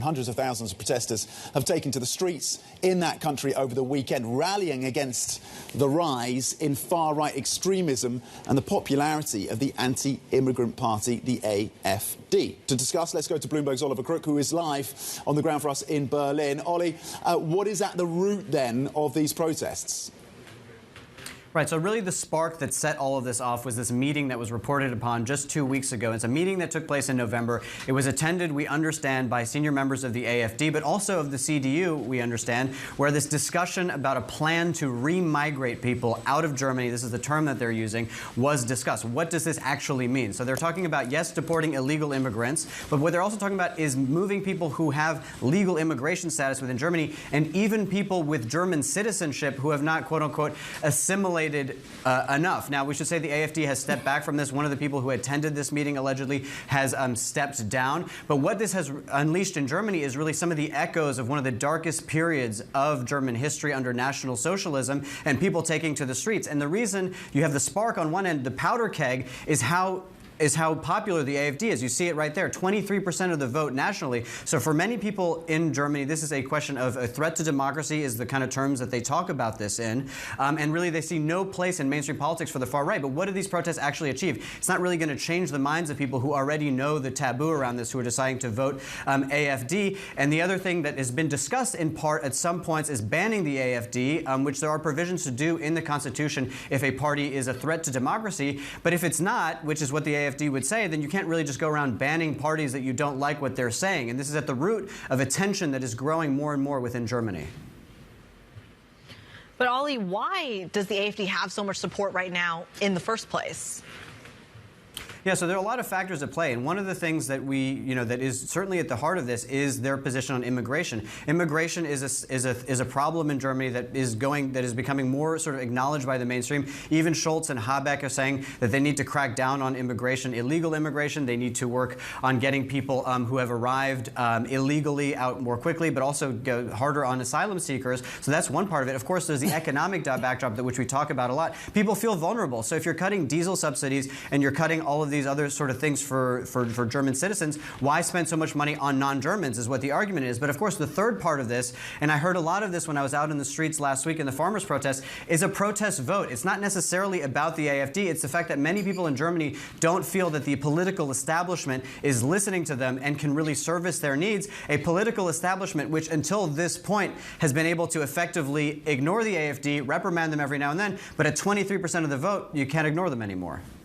Hundreds of thousands of protesters have taken to the streets in that country over the weekend, rallying against the rise in far-right extremism and the popularity of the anti-immigrant party, the AfD. To discuss, let's go to Bloomberg's Oliver Crook, who is live on the ground for us in Berlin. Ollie, what is at the root, then, of these protests? Right, so really the spark that set all of this off was this meeting that was reported upon just 2 weeks ago. It's a meeting that took place in November. It was attended, we understand, by senior members of the AfD, but also of the CDU, we understand, where this discussion about a plan to re-migrate people out of Germany, this is the term that they're using, was discussed. What does this actually mean? So they're talking about, yes, deporting illegal immigrants, but what they're also talking about is moving people who have legal immigration status within Germany, and even people with German citizenship who have not, quote-unquote, assimilated enough. Now, we should say the AfD has stepped back from this. One of the people who attended this meeting allegedly has stepped down. But what this has unleashed in Germany is really some of the echoes of one of the darkest periods of German history under National Socialism and people taking to the streets. And the reason you have the spark on one end, the powder keg, is how popular the AfD is. You see it right there, 23% of the vote nationally. So for many people in Germany, this is a question of a threat to democracy is the kind of terms that they talk about this in. And really, they see no place in mainstream politics for the far right. But what do these protests actually achieve? It's not really going to change the minds of people who already know the taboo around this, who are deciding to vote AfD. And the other thing that has been discussed in part at some points is banning the AfD, which there are provisions to do in the Constitution if a party is a threat to democracy. But if it's not, which is what the AfD would say, then you can't really just go around banning parties that you don't like what they're saying. And this is at the root of a tension that is growing more and more within Germany. But Ollie, why does the AfD have so much support right now in the first place? Yeah, so there are a lot of factors at play, and one of the things that that is certainly at the heart of this is their position on immigration. Immigration is a problem in Germany that is becoming more sort of acknowledged by the mainstream. Even Scholz and Habeck are saying that they need to crack down on immigration, illegal immigration. They need to work on getting people who have arrived illegally out more quickly, but also go harder on asylum seekers. So that's one part of it. Of course, there's the economic backdrop which we talk about a lot. People feel vulnerable. So if you're cutting diesel subsidies and you're cutting all of these other sort of things for German citizens, why spend so much money on non-Germans is what the argument is. But of course, the third part of this, and I heard a lot of this when I was out in the streets last week in the farmers' protest, is a protest vote. It's not necessarily about the AfD. It's the fact that many people in Germany don't feel that the political establishment is listening to them and can really service their needs. A political establishment which until this point has been able to effectively ignore the AfD, reprimand them every now and then, but at 23% of the vote, you can't ignore them anymore.